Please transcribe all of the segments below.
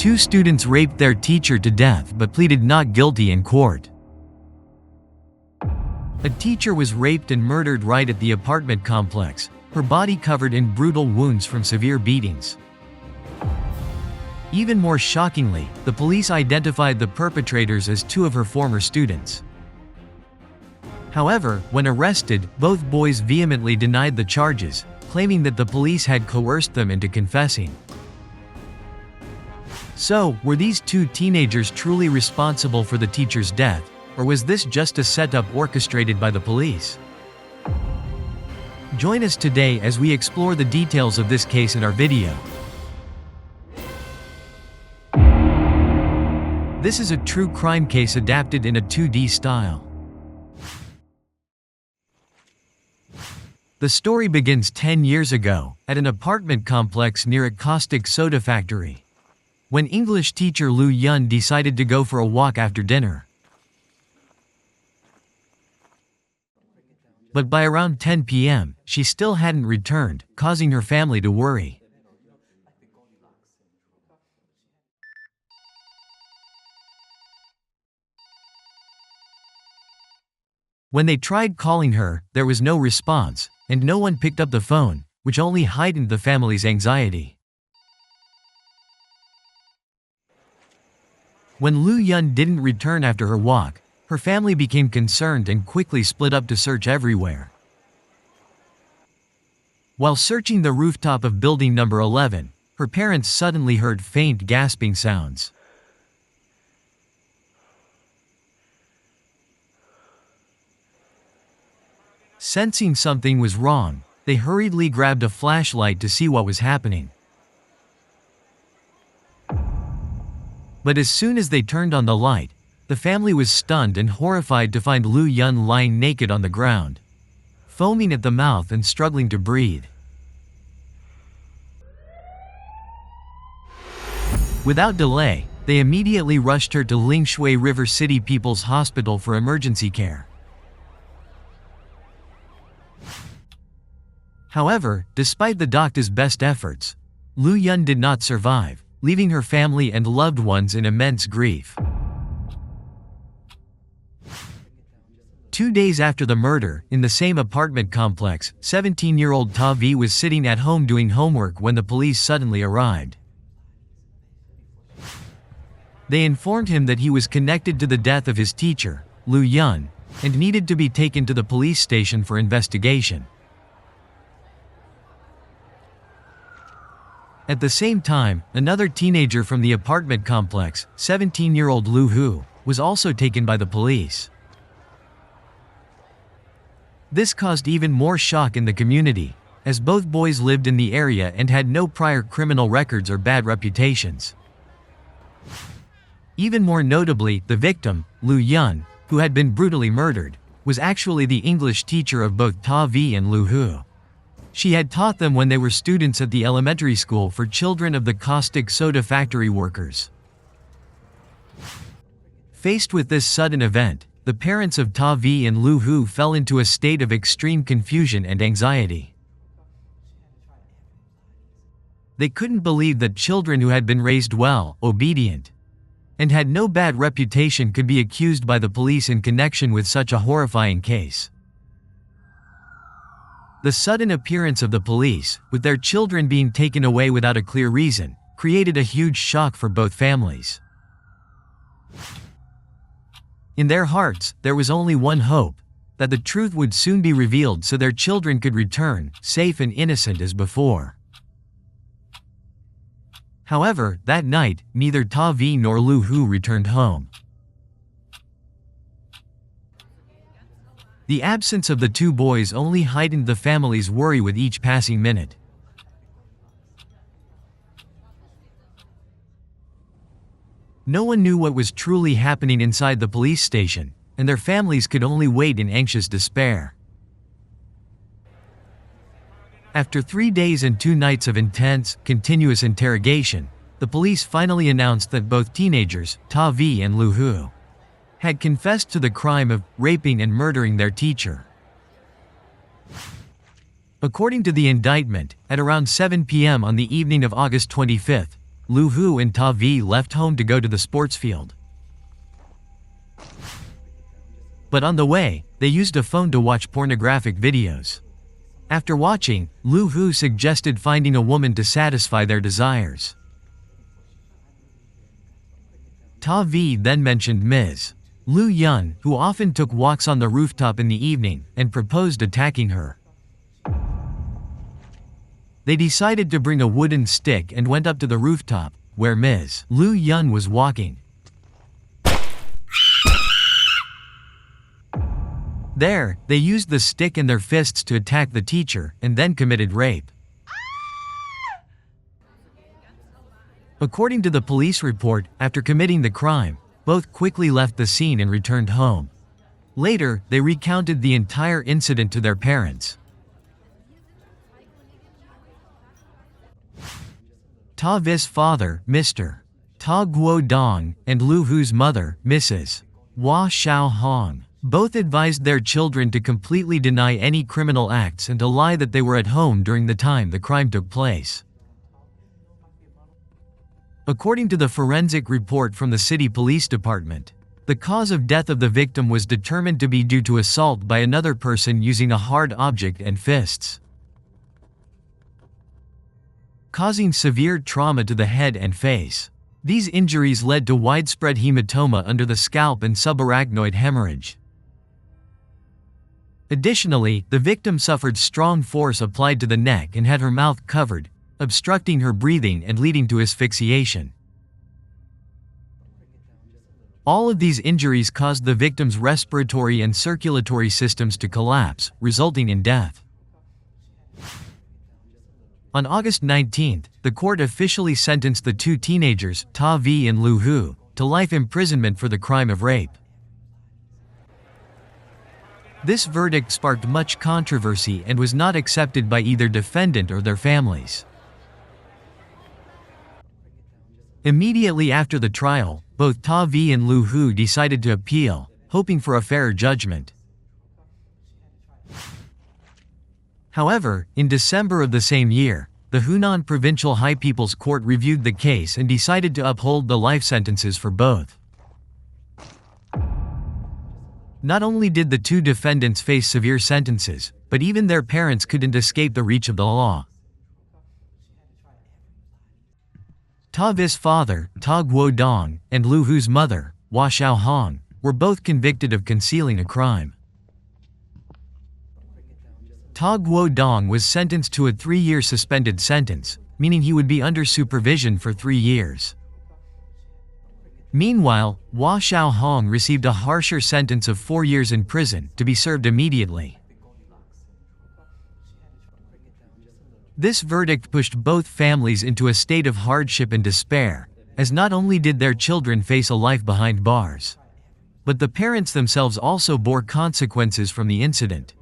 Two students raped their teacher to death but pleaded not guilty in court. A teacher was raped and murdered right at the apartment complex, her body covered in brutal wounds from severe beatings. Even more shockingly, the police identified the perpetrators as two of her former students. However, when arrested, both boys vehemently denied the charges, claiming that the police had coerced them into confessing. So, were these two teenagers truly responsible for the teacher's death, or was this just a setup orchestrated by the police? Join us today as we explore the details of this case in our video. This is a true crime case adapted in a 2D style. The story begins 10 years ago, at an apartment complex near a caustic soda factory, when English teacher Lu Yun decided to go for a walk after dinner. But by around 10 p.m., she still hadn't returned, causing her family to worry. When they tried calling her, there was no response, and no one picked up the phone, which only heightened the family's anxiety. When Lu Yun didn't return after her walk, her family became concerned and quickly split up to search everywhere. While searching the rooftop of building number 11, her parents suddenly heard faint gasping sounds. Sensing something was wrong, they hurriedly grabbed a flashlight to see what was happening. But as soon as they turned on the light, the family was stunned and horrified to find Lu Yun lying naked on the ground, foaming at the mouth and struggling to breathe. Without delay, they immediately rushed her to Lingshui River City People's Hospital for emergency care. However, despite the doctor's best efforts, Lu Yun did not survive, leaving her family and loved ones in immense grief. 2 days after the murder, in the same apartment complex, 17-year-old Ta Vi was sitting at home doing homework when the police suddenly arrived. They informed him that he was connected to the death of his teacher, Lu Yun, and needed to be taken to the police station for investigation. At the same time, another teenager from the apartment complex, 17-year-old Lu Hu, was also taken by the police. This caused even more shock in the community, as both boys lived in the area and had no prior criminal records or bad reputations. Even more notably, the victim, Lu Yun, who had been brutally murdered, was actually the English teacher of both Ta Vi and Lu Hu. She had taught them when they were students at the elementary school for children of the caustic soda factory workers. Faced with this sudden event, the parents of Ta Vi and Lu Hu fell into a state of extreme confusion and anxiety. They couldn't believe that children who had been raised well, obedient, and had no bad reputation could be accused by the police in connection with such a horrifying case. The sudden appearance of the police, with their children being taken away without a clear reason, created a huge shock for both families. In their hearts, there was only one hope: that the truth would soon be revealed so their children could return, safe and innocent as before. However, that night, neither Ta Vi nor Lu Hu returned home. The absence of the two boys only heightened the family's worry with each passing minute. No one knew what was truly happening inside the police station, and their families could only wait in anxious despair. After 3 days and 2 nights of intense, continuous interrogation, the police finally announced that both teenagers, Ta Vi and Lu Hu, had confessed to the crime of raping and murdering their teacher. According to the indictment, at around 7 p.m. on the evening of August 25, Lu Hu and Ta Vi left home to go to the sports field. But on the way, they used a phone to watch pornographic videos. After watching, Lu Hu suggested finding a woman to satisfy their desires. Ta Vi then mentioned Ms. Lu Yun, who often took walks on the rooftop in the evening, and proposed attacking her. They decided to bring a wooden stick and went up to the rooftop, where Ms. Lu Yun was walking. There, they used the stick and their fists to attack the teacher, and then committed rape. According to the police report, after committing the crime, both quickly left the scene and returned home. Later, they recounted the entire incident to their parents. Ta Vi's father, Mr. Ta Guo Dong, and Lu Hu's mother, Mrs. Hua Xiao Hong, both advised their children to completely deny any criminal acts and to lie that they were at home during the time the crime took place. According to the forensic report from the city police department, the cause of death of the victim was determined to be due to assault by another person using a hard object and fists, causing severe trauma to the head and face. These injuries led to widespread hematoma under the scalp and subarachnoid hemorrhage. Additionally, the victim suffered strong force applied to the neck and had her mouth covered, obstructing her breathing and leading to asphyxiation. All of these injuries caused the victim's respiratory and circulatory systems to collapse, resulting in death. On August 19, the court officially sentenced the two teenagers, Ta Vi and Lu Hu, to life imprisonment for the crime of rape. This verdict sparked much controversy and was not accepted by either defendant or their families. Immediately after the trial, both Ta Vi and Lu Hu decided to appeal, hoping for a fairer judgment. However, in December of the same year, the Hunan Provincial High People's Court reviewed the case and decided to uphold the life sentences for both. Not only did the two defendants face severe sentences, but even their parents couldn't escape the reach of the law. Ta Vi's father, Ta Guo Dong, and Lu Hu's mother, Hua Xiao Hong, were both convicted of concealing a crime. Ta Guo Dong was sentenced to a 3-year suspended sentence, meaning he would be under supervision for 3 years. Meanwhile, Hua Xiao Hong received a harsher sentence of 4 years in prison to be served immediately. This verdict pushed both families into a state of hardship and despair, as not only did their children face a life behind bars, but the parents themselves also bore consequences from the incident.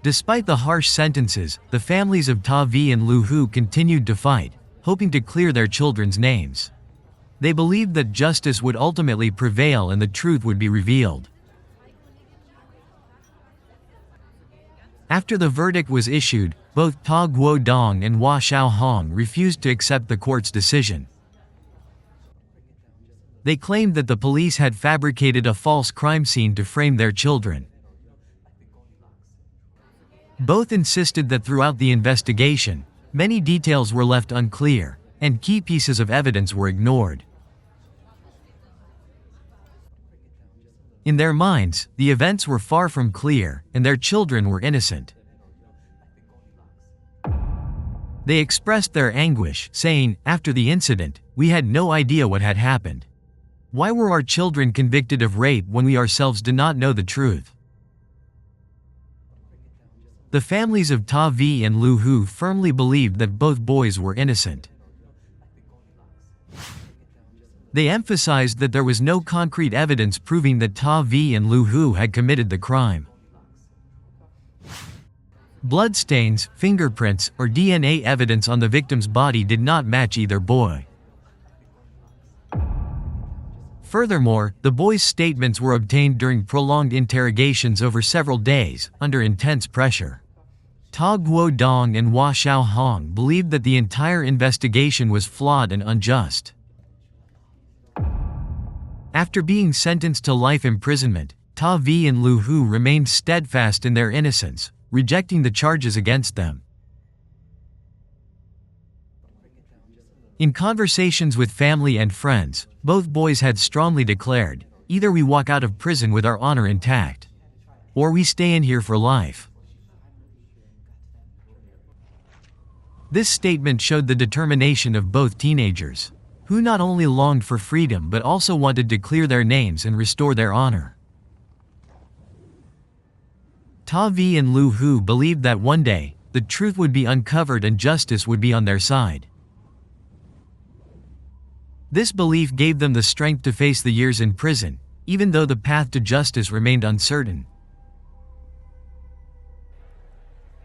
Despite the harsh sentences, the families of Ta Vi and Lu Hu continued to fight, hoping to clear their children's names. They believed that justice would ultimately prevail and the truth would be revealed. After the verdict was issued, both Ta Guo Dong and Hua Xiao Hong refused to accept the court's decision. They claimed that the police had fabricated a false crime scene to frame their children. Both insisted that throughout the investigation, many details were left unclear, and key pieces of evidence were ignored. In their minds, the events were far from clear, and their children were innocent. They expressed their anguish, saying, "After the incident, we had no idea what had happened. Why were our children convicted of rape when we ourselves did not know the truth?" The families of Ta Vi and Lu Hu firmly believed that both boys were innocent. They emphasized that there was no concrete evidence proving that Ta Vi and Lu Hu had committed the crime. Bloodstains, fingerprints, or DNA evidence on the victim's body did not match either boy. Furthermore, the boys' statements were obtained during prolonged interrogations over several days, under intense pressure. Ta Guodong and Hua Xiaohong believed that the entire investigation was flawed and unjust. After being sentenced to life imprisonment, Ta Vi and Lu Hu remained steadfast in their innocence, rejecting the charges against them. In conversations with family and friends, both boys had strongly declared, "Either we walk out of prison with our honor intact, or we stay in here for life." This statement showed the determination of both teenagers, who not only longed for freedom but also wanted to clear their names and restore their honor. Ta Vi and Lu Hu believed that one day, the truth would be uncovered and justice would be on their side. This belief gave them the strength to face the years in prison, even though the path to justice remained uncertain.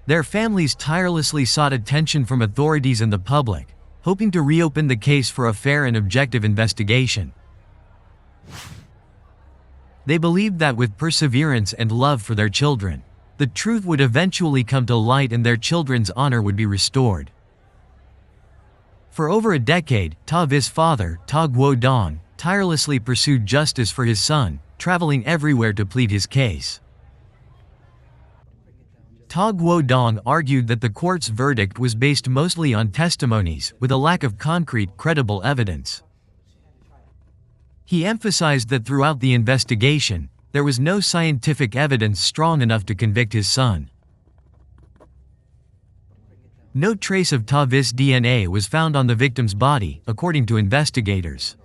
Their families tirelessly sought attention from authorities and the public, hoping to reopen the case for a fair and objective investigation. They believed that with perseverance and love for their children, the truth would eventually come to light and their children's honor would be restored. For over a decade, Ta Vi's father, Ta Guodong, tirelessly pursued justice for his son, traveling everywhere to plead his case. Ta Guodong argued that the court's verdict was based mostly on testimonies, with a lack of concrete, credible evidence. He emphasized that throughout the investigation, there was no scientific evidence strong enough to convict his son. No trace of Ta Vi's DNA was found on the victim's body, according to investigators.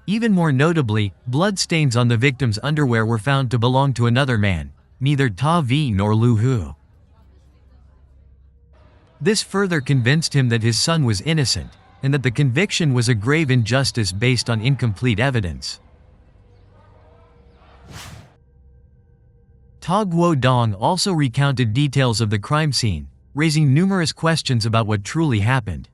Even more notably, bloodstains on the victim's underwear were found to belong to another man, neither Ta Vi nor Lu Hu. This further convinced him that his son was innocent, and that the conviction was a grave injustice based on incomplete evidence. Ta Guodong also recounted details of the crime scene, raising numerous questions about what truly happened.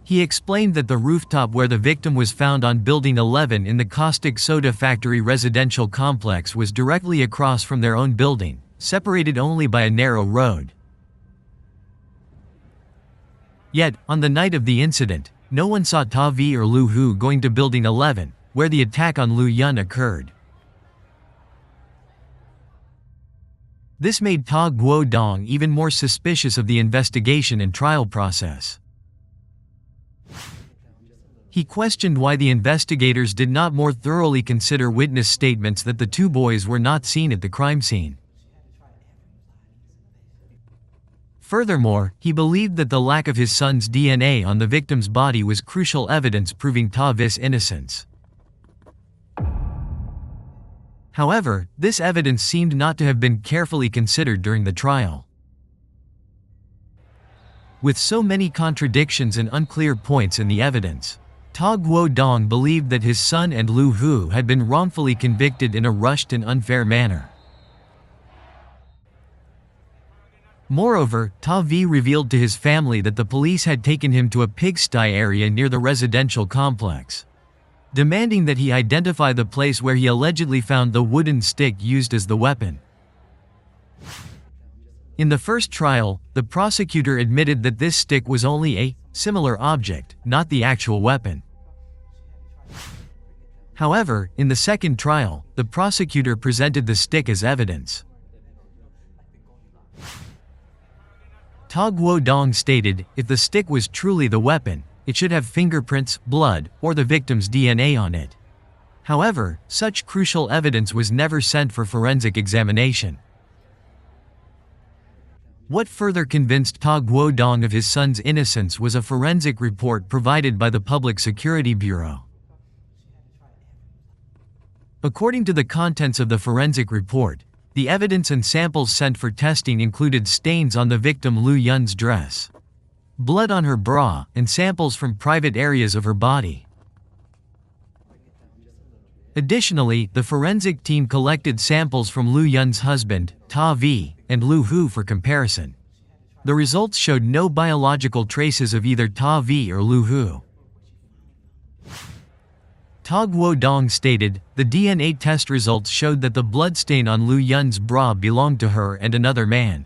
He explained that the rooftop where the victim was found on Building 11 in the caustic soda factory residential complex was directly across from their own building, separated only by a narrow road. Yet, on the night of the incident, no one saw Ta Vi or Lu Hu going to Building 11, where the attack on Lu Yun occurred. This made Ta Guodong even more suspicious of the investigation and trial process. He questioned why the investigators did not more thoroughly consider witness statements that the two boys were not seen at the crime scene. Furthermore, he believed that the lack of his son's DNA on the victim's body was crucial evidence proving Ta Vi's innocence. However, this evidence seemed not to have been carefully considered during the trial. With so many contradictions and unclear points in the evidence, Ta Guodong believed that his son and Lu Hu had been wrongfully convicted in a rushed and unfair manner. Moreover, Ta Vi revealed to his family that the police had taken him to a pigsty area near the residential complex, demanding that he identify the place where he allegedly found the wooden stick used as the weapon. In the first trial, the prosecutor admitted that this stick was only a similar object, not the actual weapon. However, in the second trial, the prosecutor presented the stick as evidence. Ta Guodong stated, if the stick was truly the weapon, it should have fingerprints, blood, or the victim's DNA on it. However, such crucial evidence was never sent for forensic examination. What further convinced Ta Guodong of his son's innocence was a forensic report provided by the Public Security Bureau. According to the contents of the forensic report, the evidence and samples sent for testing included stains on the victim Lu Yun's dress, blood on her bra, and samples from private areas of her body. Additionally, the forensic team collected samples from Lu Yun's husband, Ta Vi, and Lu Hu for comparison. The results showed no biological traces of either Ta Vi or Lu Hu. Ta Guodong stated, "The DNA test results showed that the bloodstain on Lu Yun's bra belonged to her and another man."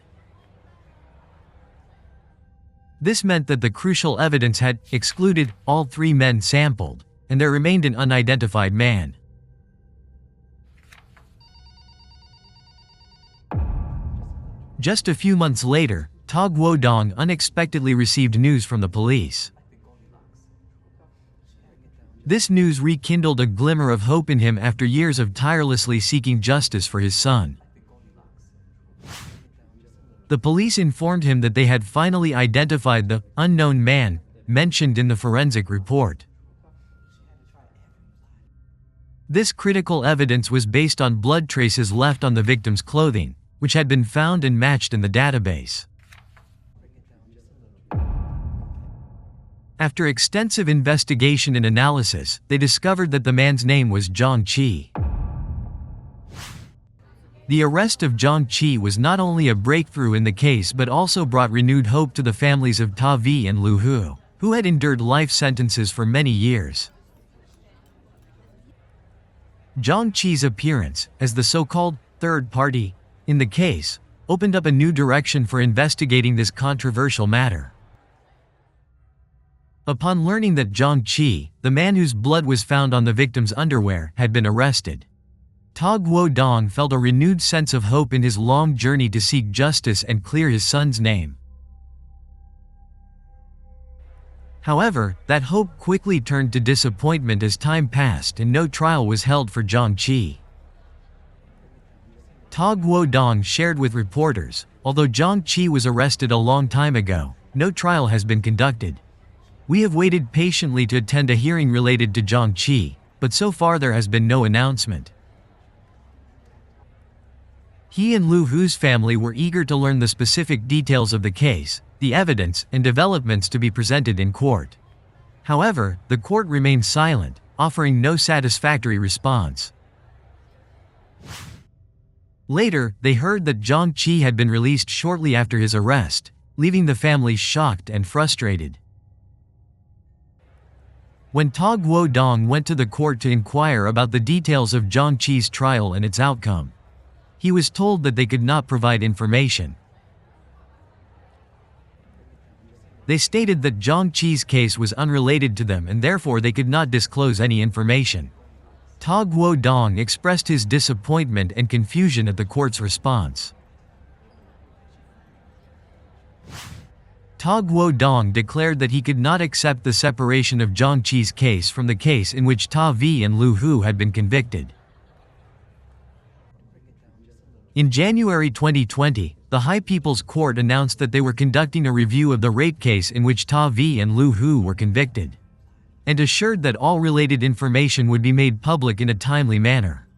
This meant that the crucial evidence had excluded all three men sampled, and there remained an unidentified man. Just a few months later, Ta Guodong unexpectedly received news from the police. This news rekindled a glimmer of hope in him after years of tirelessly seeking justice for his son. The police informed him that they had finally identified the unknown man mentioned in the forensic report. This critical evidence was based on blood traces left on the victim's clothing, which had been found and matched in the database. After extensive investigation and analysis, they discovered that the man's name was Zhang Qi. The arrest of Zhang Qi was not only a breakthrough in the case but also brought renewed hope to the families of Ta Vi and Lu Hu, who had endured life sentences for many years. Zhang Qi's appearance, as the so-called third party in the case, opened up a new direction for investigating this controversial matter. Upon learning that Zhang Qi, the man whose blood was found on the victim's underwear, had been arrested, Ta Guodong felt a renewed sense of hope in his long journey to seek justice and clear his son's name. However, that hope quickly turned to disappointment as time passed and no trial was held for Zhang Qi. Ta Guodong shared with reporters, "Although Zhang Qi was arrested a long time ago, no trial has been conducted. We have waited patiently to attend a hearing related to Zhang Qi, but so far there has been no announcement." He and Lu Hu's family were eager to learn the specific details of the case, the evidence, and developments to be presented in court. However, the court remained silent, offering no satisfactory response. Later, they heard that Zhang Qi had been released shortly after his arrest, leaving the family shocked and frustrated. When Ta Guodong went to the court to inquire about the details of Zhang Qi's trial and its outcome, he was told that they could not provide information. They stated that Zhang Qi's case was unrelated to them and therefore they could not disclose any information. Ta Guodong expressed his disappointment and confusion at the court's response. Ta Guodong declared that he could not accept the separation of Zhang Qi's case from the case in which Ta Vi and Lu Hu had been convicted. In January 2020, the High People's Court announced that they were conducting a review of the rape case in which Ta Vi and Lu Hu were convicted, and assured that all related information would be made public in a timely manner.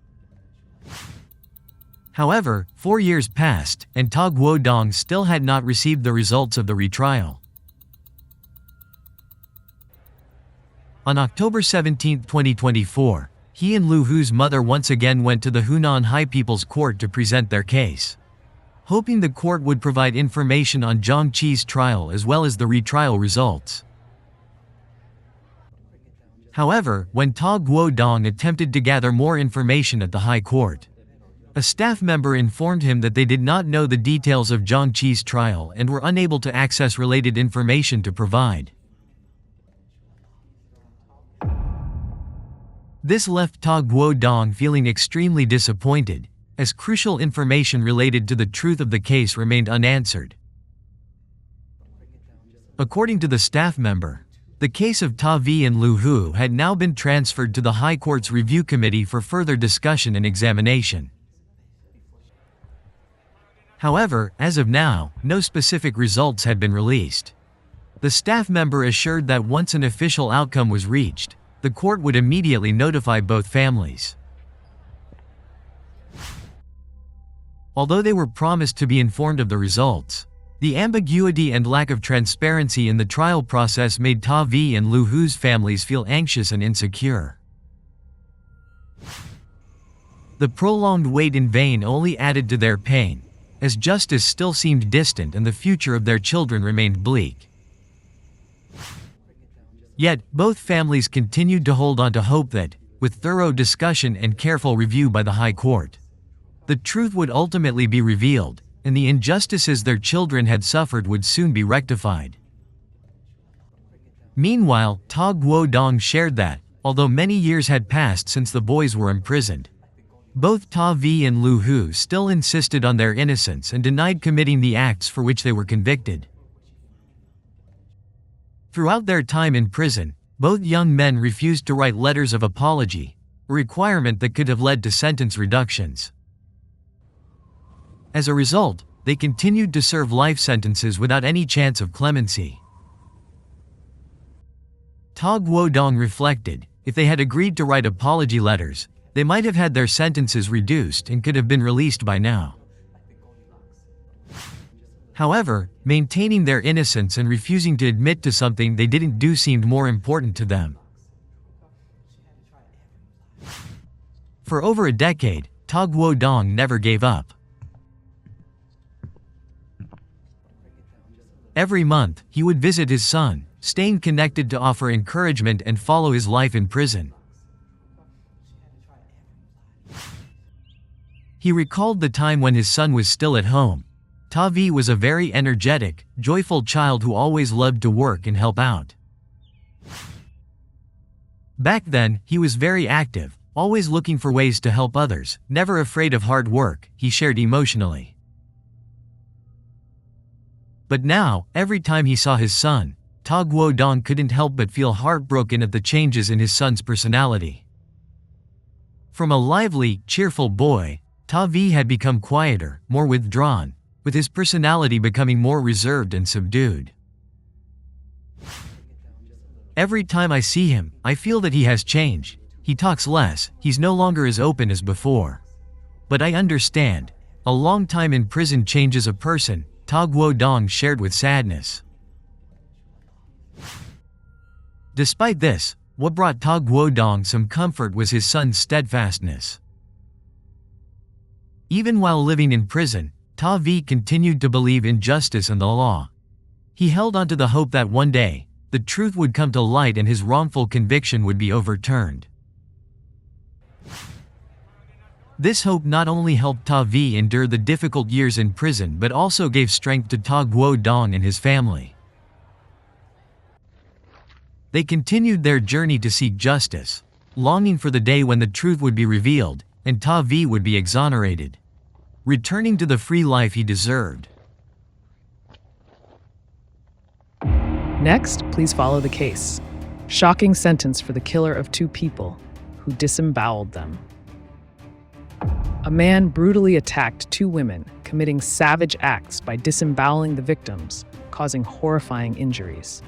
However, 4 years passed, and Ta Guodong still had not received the results of the retrial. On October 17, 2024, he and Lu Hu's mother once again went to the Hunan High People's Court to present their case, hoping the court would provide information on Zhang Qi's trial as well as the retrial results. However, when Ta Guodong attempted to gather more information at the High Court, a staff member informed him that they did not know the details of Zhang Qi's trial and were unable to access related information to provide. This left Ta Guodong feeling extremely disappointed, as crucial information related to the truth of the case remained unanswered. According to the staff member, the case of Ta Vi and Lu Hu had now been transferred to the High Court's Review Committee for further discussion and examination. However, as of now, no specific results had been released. The staff member assured that once an official outcome was reached, the court would immediately notify both families. Although they were promised to be informed of the results, the ambiguity and lack of transparency in the trial process made Ta Vi and Lu Hu's families feel anxious and insecure. The prolonged wait in vain only added to their pain, as justice still seemed distant and the future of their children remained bleak. Yet, both families continued to hold on to hope that, with thorough discussion and careful review by the High Court. The truth would ultimately be revealed, and the injustices their children had suffered would soon be rectified. Meanwhile, Ta Guodong shared that, although many years had passed since the boys were imprisoned, both Ta Vi and Lu Hu still insisted on their innocence and denied committing the acts for which they were convicted. Throughout their time in prison, both young men refused to write letters of apology, a requirement that could have led to sentence reductions. As a result, they continued to serve life sentences without any chance of clemency. Ta Guodong reflected, if they had agreed to write apology letters, they might have had their sentences reduced and could have been released by now. However, maintaining their innocence and refusing to admit to something they didn't do seemed more important to them. For over a decade, Ta Guodong never gave up. Every month, he would visit his son, staying connected to offer encouragement and follow his life in prison. He recalled the time when his son was still at home. Ta Vi was a very energetic, joyful child who always loved to work and help out. Back then, he was very active, always looking for ways to help others, never afraid of hard work, he shared emotionally. But now, every time he saw his son, Ta Guodong couldn't help but feel heartbroken at the changes in his son's personality. From a lively, cheerful boy, Ta Vi had become quieter, more withdrawn, with his personality becoming more reserved and subdued. Every time I see him, I feel that he has changed. He talks less, he's no longer as open as before. But I understand. A long time in prison changes a person, Ta Guodong shared with sadness. Despite this, what brought Ta Guodong some comfort was his son's steadfastness. Even while living in prison, Ta Vi continued to believe in justice and the law. He held on to the hope that one day, the truth would come to light and his wrongful conviction would be overturned. This hope not only helped Ta Vi endure the difficult years in prison but also gave strength to Ta Guodong and his family. They continued their journey to seek justice, longing for the day when the truth would be revealed and Ta Vi would be exonerated, returning to the free life he deserved. Next, please follow the case. Shocking sentence for the killer of 2 people who disemboweled them. A man brutally attacked 2 women, committing savage acts by disemboweling the victims, causing horrifying injuries.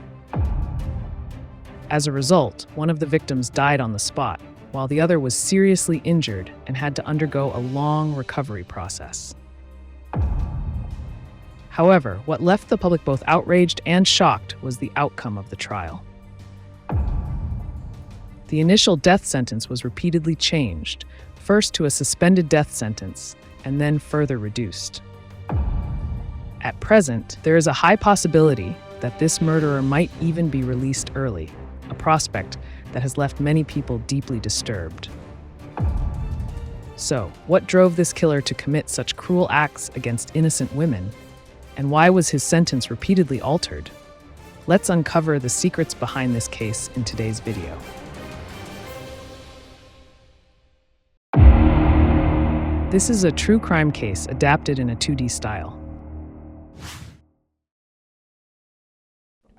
As a result, one of the victims died on the spot, while the other was seriously injured and had to undergo a long recovery process. However, what left the public both outraged and shocked was the outcome of the trial. The initial death sentence was repeatedly changed, first to a suspended death sentence, and then further reduced. At present, there is a high possibility that this murderer might even be released early, a prospect that has left many people deeply disturbed. So, what drove this killer to commit such cruel acts against innocent women? And why was his sentence repeatedly altered? Let's uncover the secrets behind this case in today's video. This is a true crime case adapted in a 2D style.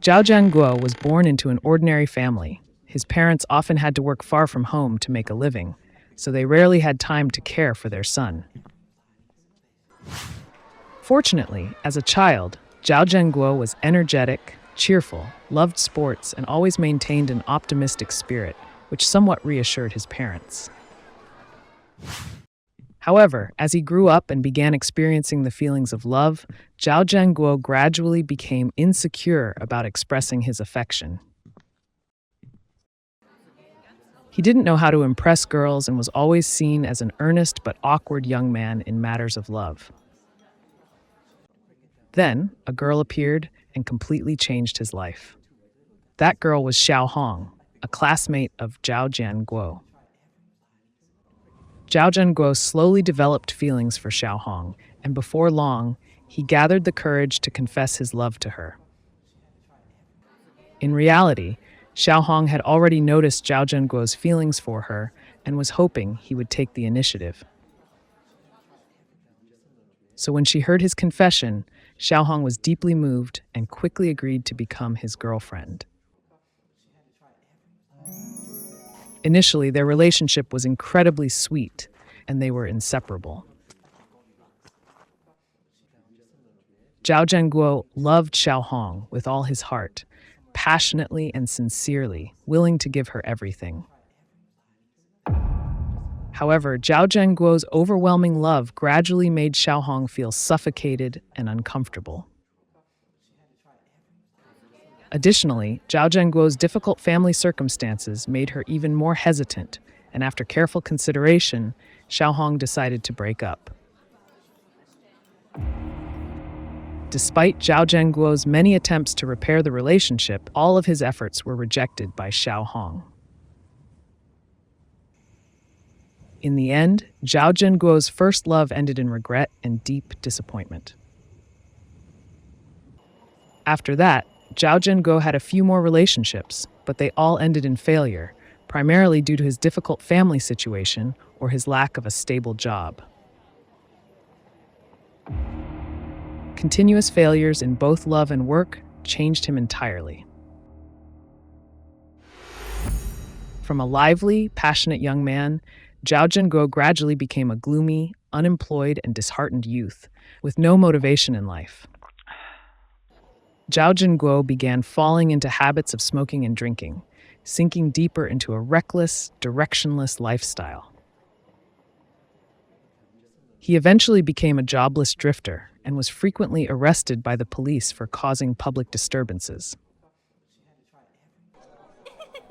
Zhao Jianguo was born into an ordinary family. His parents often had to work far from home to make a living, so they rarely had time to care for their son. Fortunately, as a child, Zhao Jianguo was energetic, cheerful, loved sports, and always maintained an optimistic spirit, which somewhat reassured his parents. However, as he grew up and began experiencing the feelings of love, Zhao Jianguo gradually became insecure about expressing his affection. He didn't know how to impress girls and was always seen as an earnest but awkward young man in matters of love. Then, a girl appeared and completely changed his life. That girl was Xiao Hong, a classmate of Zhao Jianguo. Zhao Zhenguo slowly developed feelings for Xiao Hong, and before long, he gathered the courage to confess his love to her. In reality, Xiao Hong had already noticed Zhao Zhenguo's feelings for her and was hoping he would take the initiative. So when she heard his confession, Xiao Hong was deeply moved and quickly agreed to become his girlfriend. Initially, their relationship was incredibly sweet, and they were inseparable. Zhao Zhenguo loved Xiao Hong with all his heart, passionately and sincerely, willing to give her everything. However, Zhao Zhenguo's overwhelming love gradually made Xiao Hong feel suffocated and uncomfortable. Additionally, Zhao Zhenguo's difficult family circumstances made her even more hesitant, and after careful consideration, Xiao Hong decided to break up. Despite Zhao Zhenguo's many attempts to repair the relationship, all of his efforts were rejected by Xiao Hong. In the end, Zhao Zhenguo's first love ended in regret and deep disappointment. After that, Zhao Zhenguo had a few more relationships, but they all ended in failure, primarily due to his difficult family situation or his lack of a stable job. Continuous failures in both love and work changed him entirely. From a lively, passionate young man, Zhao Zhenguo gradually became a gloomy, unemployed, and disheartened youth, with no motivation in life. Zhao Zhenguo began falling into habits of smoking and drinking, sinking deeper into a reckless, directionless lifestyle. He eventually became a jobless drifter and was frequently arrested by the police for causing public disturbances.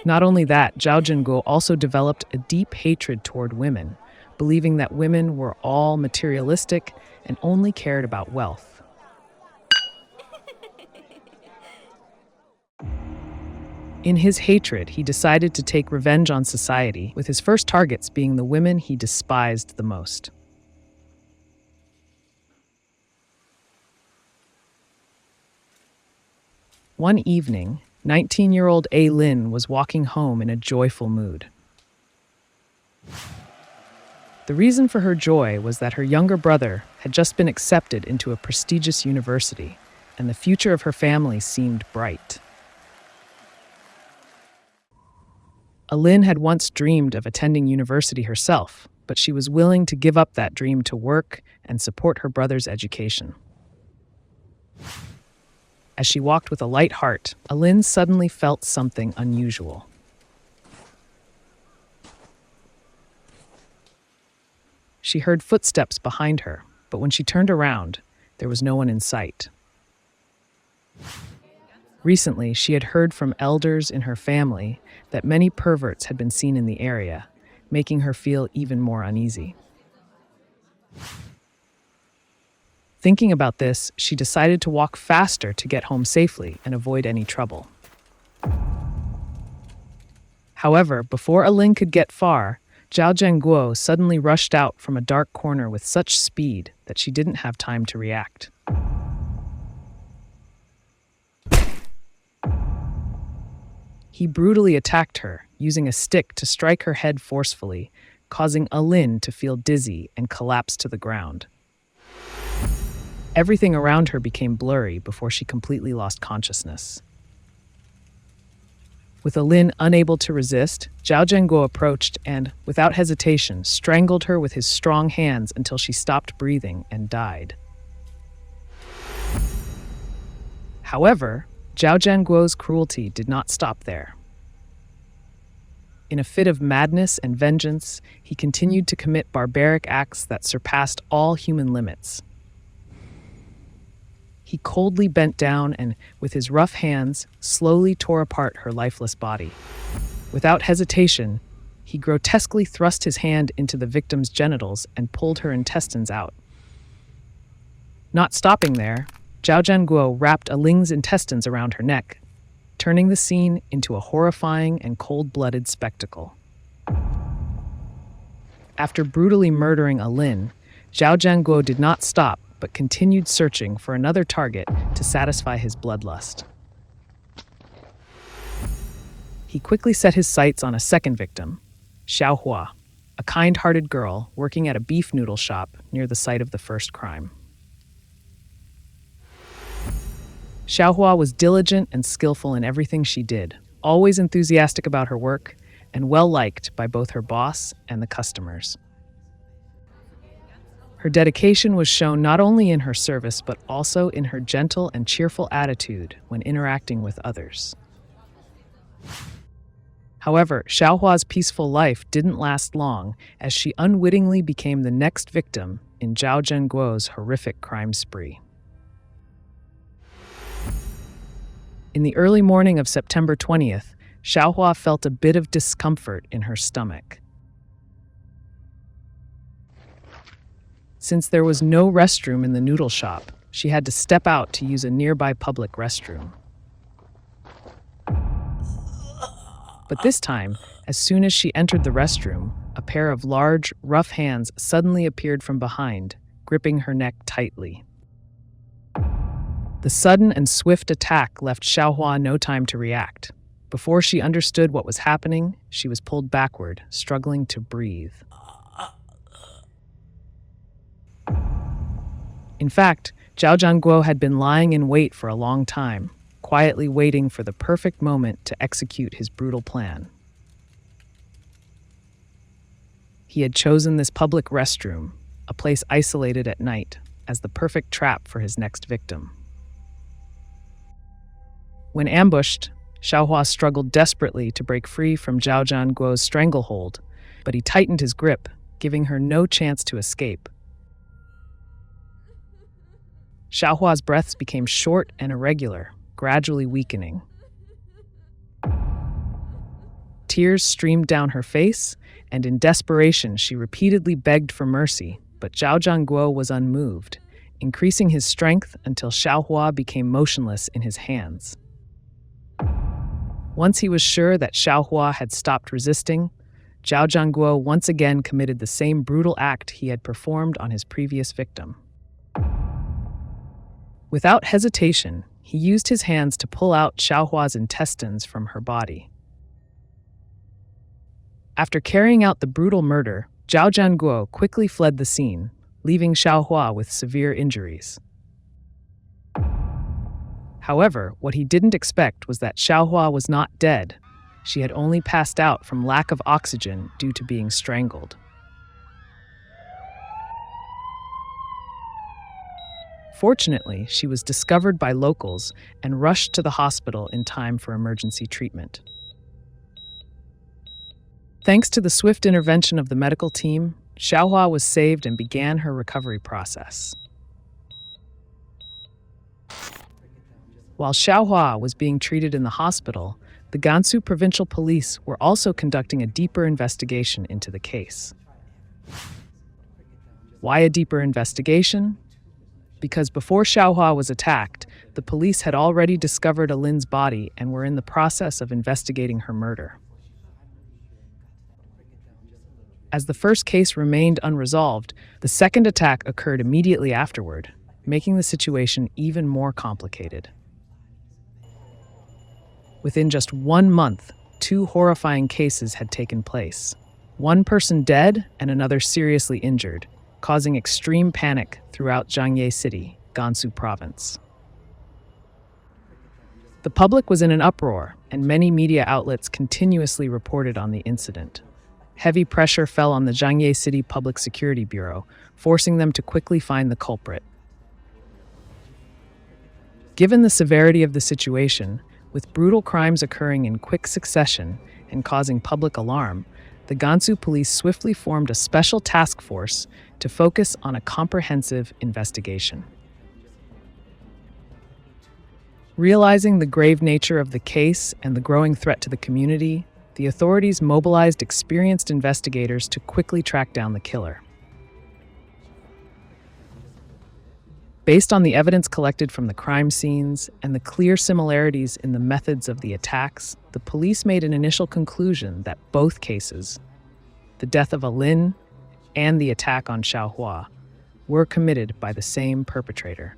Not only that, Zhao Zhenguo also developed a deep hatred toward women, believing that women were all materialistic and only cared about wealth. In his hatred, he decided to take revenge on society, with his first targets being the women he despised the most. One evening, 19-year-old A. Lin was walking home in a joyful mood. The reason for her joy was that her younger brother had just been accepted into a prestigious university, and the future of her family seemed bright. Lin had once dreamed of attending university herself, but she was willing to give up that dream to work and support her brother's education. As she walked with a light heart, Lin suddenly felt something unusual. She heard footsteps behind her, but when she turned around, there was no one in sight. Recently, she had heard from elders in her family that many perverts had been seen in the area, making her feel even more uneasy. Thinking about this, she decided to walk faster to get home safely and avoid any trouble. However, before Lin could get far, Zhao Zhenguo suddenly rushed out from a dark corner with such speed that she didn't have time to react. He brutally attacked her, using a stick to strike her head forcefully, causing Lin to feel dizzy and collapse to the ground. Everything around her became blurry before she completely lost consciousness. With Lin unable to resist, Zhao Zhenguo approached and, without hesitation, strangled her with his strong hands until she stopped breathing and died. However, Zhao Zhenguo's cruelty did not stop there. In a fit of madness and vengeance, he continued to commit barbaric acts that surpassed all human limits. He coldly bent down and, with his rough hands, slowly tore apart her lifeless body. Without hesitation, he grotesquely thrust his hand into the victim's genitals and pulled her intestines out. Not stopping there, Zhao Zhenguo wrapped Lin's intestines around her neck, turning the scene into a horrifying and cold-blooded spectacle. After brutally murdering Lin, Zhao Jianguo did not stop but continued searching for another target to satisfy his bloodlust. He quickly set his sights on a second victim, Xiao Hua, a kind-hearted girl working at a beef noodle shop near the site of the first crime. Xiao Hua was diligent and skillful in everything she did, always enthusiastic about her work, and well-liked by both her boss and the customers. Her dedication was shown not only in her service but also in her gentle and cheerful attitude when interacting with others. However, Xiao Hua's peaceful life didn't last long as she unwittingly became the next victim in Zhao Zhenguo's horrific crime spree. In the early morning of September 20th, Xiao Hua felt a bit of discomfort in her stomach. Since there was no restroom in the noodle shop, she had to step out to use a nearby public restroom. But this time, as soon as she entered the restroom, a pair of large, rough hands suddenly appeared from behind, gripping her neck tightly. The sudden and swift attack left Xiao Hua no time to react. Before she understood what was happening, she was pulled backward, struggling to breathe. In fact, Zhao Jianguo had been lying in wait for a long time, quietly waiting for the perfect moment to execute his brutal plan. He had chosen this public restroom, a place isolated at night, as the perfect trap for his next victim. When ambushed, Xiao Hua struggled desperately to break free from Zhao Jianguo's stranglehold, but he tightened his grip, giving her no chance to escape. Xiao Hua's breaths became short and irregular, gradually weakening. Tears streamed down her face, and in desperation she repeatedly begged for mercy, but Zhao Jianguo was unmoved, increasing his strength until Xiao Hua became motionless in his hands. Once he was sure that Xiao Hua had stopped resisting, Zhao Jianguo once again committed the same brutal act he had performed on his previous victim. Without hesitation, he used his hands to pull out Xiao Hua's intestines from her body. After carrying out the brutal murder, Zhao Jianguo quickly fled the scene, leaving Xiao Hua with severe injuries. However, what he didn't expect was that Xiao Hua was not dead. She had only passed out from lack of oxygen due to being strangled. Fortunately, she was discovered by locals and rushed to the hospital in time for emergency treatment. Thanks to the swift intervention of the medical team, Xiao Hua was saved and began her recovery process. While Xiao Hua was being treated in the hospital, the Gansu Provincial Police were also conducting a deeper investigation into the case. Why a deeper investigation? Because before Xiao Hua was attacked, the police had already discovered Lin's body and were in the process of investigating her murder. As the first case remained unresolved, the second attack occurred immediately afterward, making the situation even more complicated. Within just 1 month, 2 horrifying cases had taken place. One person dead and another seriously injured, causing extreme panic throughout Jiangye City, Gansu Province. The public was in an uproar, and many media outlets continuously reported on the incident. Heavy pressure fell on the Jiangye City Public Security Bureau, forcing them to quickly find the culprit. Given the severity of the situation, with brutal crimes occurring in quick succession and causing public alarm, the Gansu police swiftly formed a special task force to focus on a comprehensive investigation. Realizing the grave nature of the case and the growing threat to the community, the authorities mobilized experienced investigators to quickly track down the killer. Based on the evidence collected from the crime scenes and the clear similarities in the methods of the attacks, the police made an initial conclusion that both cases, the death of Lin and the attack on Xiaohua were committed by the same perpetrator.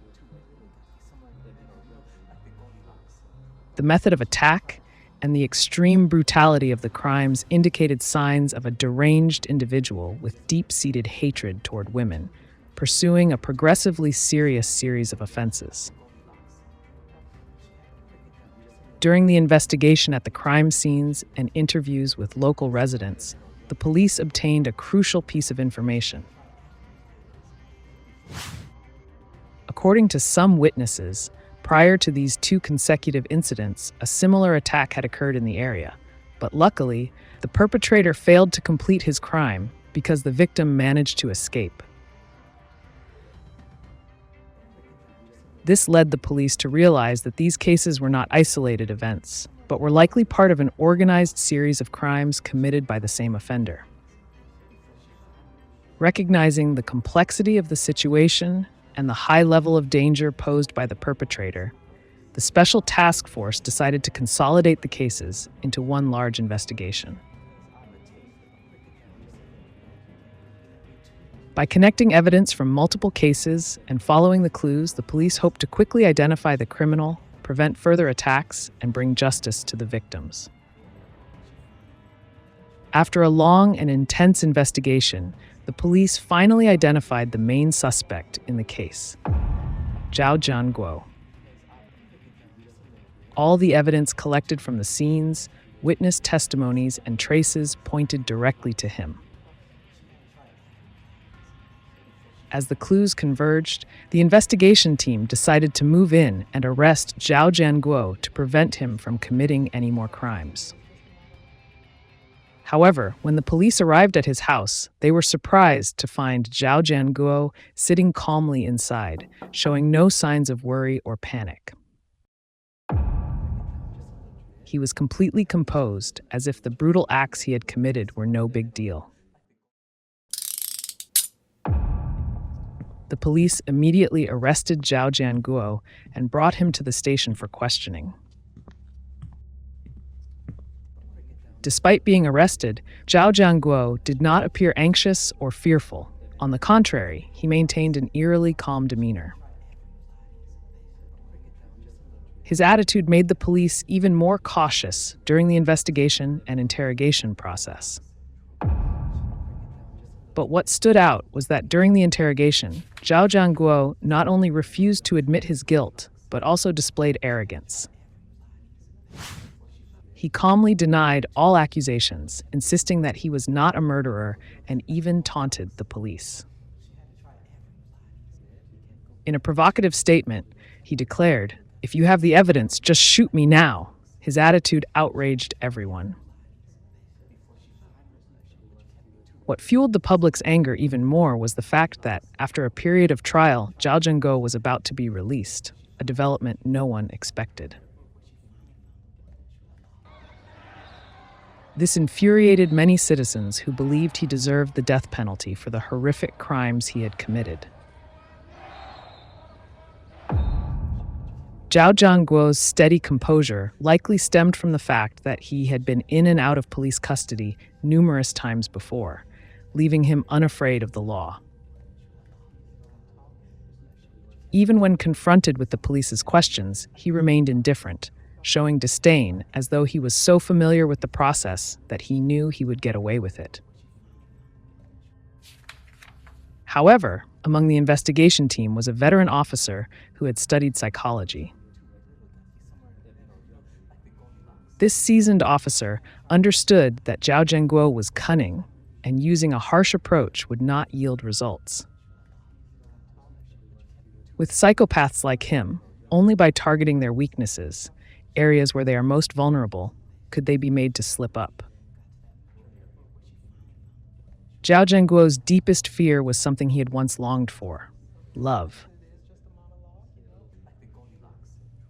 The method of attack and the extreme brutality of the crimes indicated signs of a deranged individual with deep-seated hatred toward women, pursuing a progressively serious series of offenses. During the investigation at the crime scenes and interviews with local residents, the police obtained a crucial piece of information. According to some witnesses, prior to these two consecutive incidents, a similar attack had occurred in the area, but luckily, the perpetrator failed to complete his crime because the victim managed to escape. This led the police to realize that these cases were not isolated events, but were likely part of an organized series of crimes committed by the same offender. Recognizing the complexity of the situation and the high level of danger posed by the perpetrator, the Special Task Force decided to consolidate the cases into one large investigation. By connecting evidence from multiple cases and following the clues, the police hoped to quickly identify the criminal, prevent further attacks, and bring justice to the victims. After a long and intense investigation, the police finally identified the main suspect in the case, Zhao Jianguo. All the evidence collected from the scenes, witness testimonies, and traces pointed directly to him. As the clues converged, the investigation team decided to move in and arrest Zhao Jianguo to prevent him from committing any more crimes. However, when the police arrived at his house, they were surprised to find Zhao Jianguo sitting calmly inside, showing no signs of worry or panic. He was completely composed, as if the brutal acts he had committed were no big deal. The police immediately arrested Zhao Jianguo and brought him to the station for questioning. Despite being arrested, Zhao Jianguo did not appear anxious or fearful. On the contrary, he maintained an eerily calm demeanor. His attitude made the police even more cautious during the investigation and interrogation process. But what stood out was that during the interrogation, Zhao Jianguo not only refused to admit his guilt, but also displayed arrogance. He calmly denied all accusations, insisting that he was not a murderer, and even taunted the police. In a provocative statement, he declared, "If you have the evidence, just shoot me now." His attitude outraged everyone. What fueled the public's anger even more was the fact that, after a period of trial, Zhao Jianguo was about to be released, a development no one expected. This infuriated many citizens who believed he deserved the death penalty for the horrific crimes he had committed. Zhao Jianguo's steady composure likely stemmed from the fact that he had been in and out of police custody numerous times before, leaving him unafraid of the law. Even when confronted with the police's questions, he remained indifferent, showing disdain as though he was so familiar with the process that he knew he would get away with it. However, among the investigation team was a veteran officer who had studied psychology. This seasoned officer understood that Zhao Jianguo was cunning, and using a harsh approach would not yield results. With psychopaths like him, only by targeting their weaknesses, areas where they are most vulnerable, could they be made to slip up. Zhao Jianguo's deepest fear was something he had once longed for: love.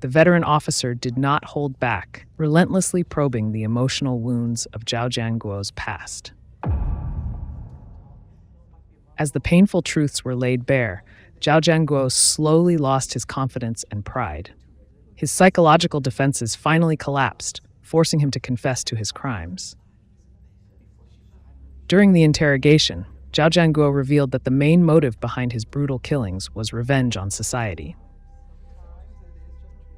The veteran officer did not hold back, relentlessly probing the emotional wounds of Zhao Jianguo's past. As the painful truths were laid bare, Zhao Jianguo slowly lost his confidence and pride. His psychological defenses finally collapsed, forcing him to confess to his crimes. During the interrogation, Zhao Jianguo revealed that the main motive behind his brutal killings was revenge on society.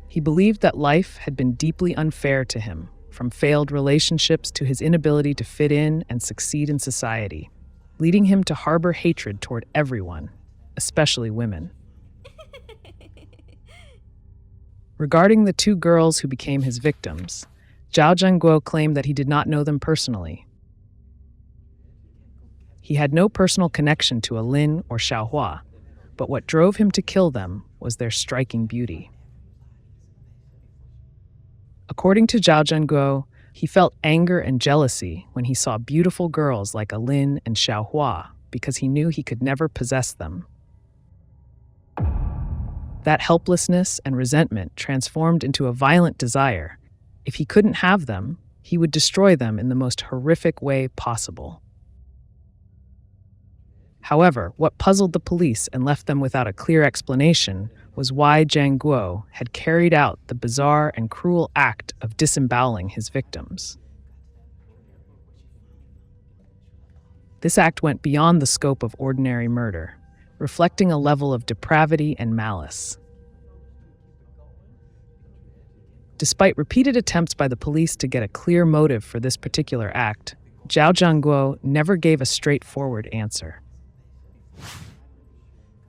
He believed that life had been deeply unfair to him, from failed relationships to his inability to fit in and succeed in society, leading him to harbor hatred toward everyone, especially women. Regarding the two girls who became his victims, Zhao Jianguo claimed that he did not know them personally. He had no personal connection to Alin or Xiaohua, but what drove him to kill them was their striking beauty. According to Zhao Jianguo, he felt anger and jealousy when he saw beautiful girls like Alin and Xiaohua because he knew he could never possess them. That helplessness and resentment transformed into a violent desire. If he couldn't have them, he would destroy them in the most horrific way possible. However, what puzzled the police and left them without a clear explanation was why Jianguo had carried out the bizarre and cruel act of disemboweling his victims. This act went beyond the scope of ordinary murder, reflecting a level of depravity and malice. Despite repeated attempts by the police to get a clear motive for this particular act, Zhao Jianguo never gave a straightforward answer.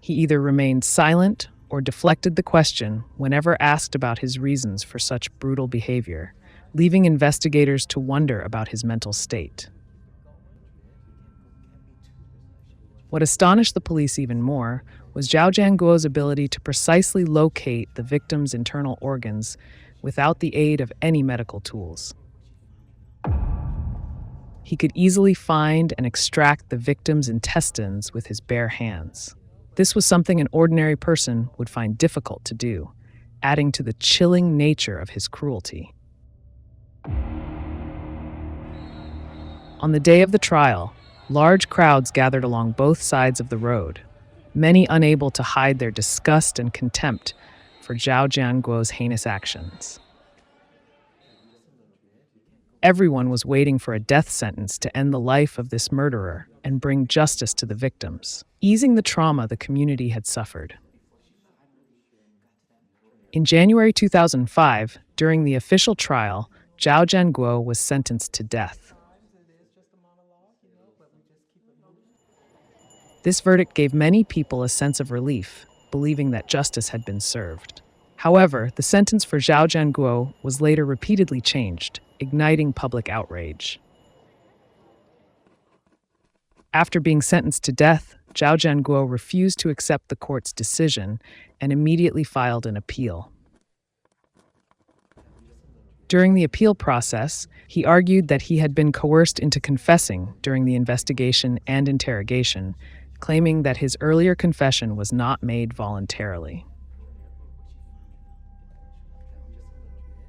He either remained silent or deflected the question whenever asked about his reasons for such brutal behavior, leaving investigators to wonder about his mental state. What astonished the police even more was Zhao Jianguo's ability to precisely locate the victim's internal organs without the aid of any medical tools. He could easily find and extract the victim's intestines with his bare hands. This was something an ordinary person would find difficult to do, adding to the chilling nature of his cruelty. On the day of the trial, large crowds gathered along both sides of the road, many unable to hide their disgust and contempt for Zhao Jianguo's heinous actions. Everyone was waiting for a death sentence to end the life of this murderer and bring justice to the victims, easing the trauma the community had suffered. In January 2005, during the official trial, Zhao Jianguo was sentenced to death. This verdict gave many people a sense of relief, believing that justice had been served. However, the sentence for Zhao Jianguo was later repeatedly changed, igniting public outrage. After being sentenced to death, Zhao Jianguo refused to accept the court's decision and immediately filed an appeal. During the appeal process, he argued that he had been coerced into confessing during the investigation and interrogation, claiming that his earlier confession was not made voluntarily.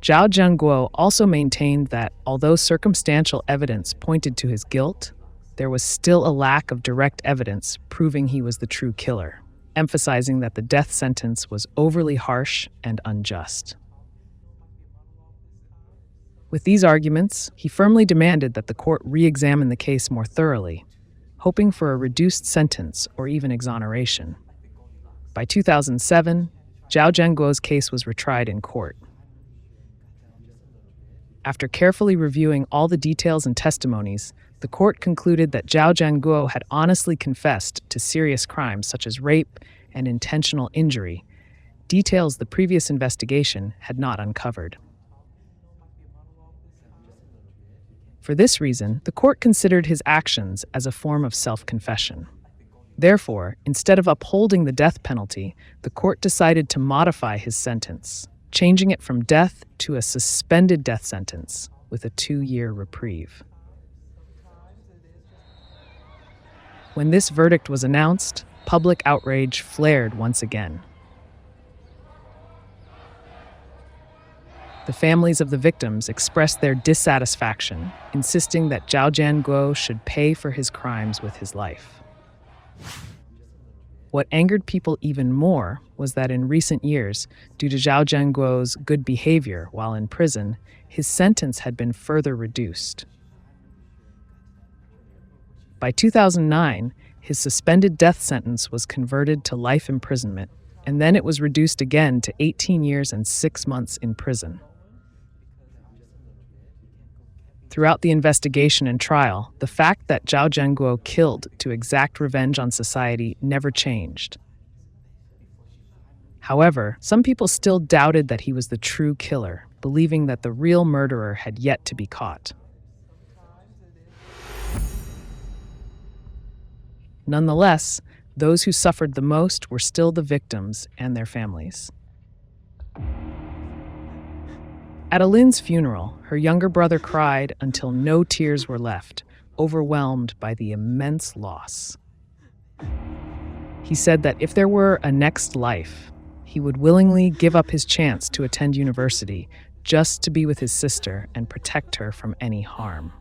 Zhao Jianguo also maintained that, although circumstantial evidence pointed to his guilt, there was still a lack of direct evidence proving he was the true killer, emphasizing that the death sentence was overly harsh and unjust. With these arguments, he firmly demanded that the court re-examine the case more thoroughly, hoping for a reduced sentence or even exoneration. By 2007, Zhao Jianguo's case was retried in court. After carefully reviewing all the details and testimonies, the court concluded that Zhao Jianguo had honestly confessed to serious crimes such as rape and intentional injury, details the previous investigation had not uncovered. For this reason, the court considered his actions as a form of self-confession. Therefore, instead of upholding the death penalty, the court decided to modify his sentence, changing it from death to a suspended death sentence with a 2-year reprieve. When this verdict was announced, public outrage flared once again. The families of the victims expressed their dissatisfaction, insisting that Zhao Jianguo should pay for his crimes with his life. What angered people even more was that in recent years, due to Zhao Jianguo's good behavior while in prison, his sentence had been further reduced. By 2009, his suspended death sentence was converted to life imprisonment, and then it was reduced again to 18 years and 6 months in prison. Throughout the investigation and trial, the fact that Zhao Zhenguo killed to exact revenge on society never changed. However, some people still doubted that he was the true killer, believing that the real murderer had yet to be caught. Nonetheless, those who suffered the most were still the victims and their families. At Alin's funeral, her younger brother cried until no tears were left, overwhelmed by the immense loss. He said that if there were a next life, he would willingly give up his chance to attend university just to be with his sister and protect her from any harm.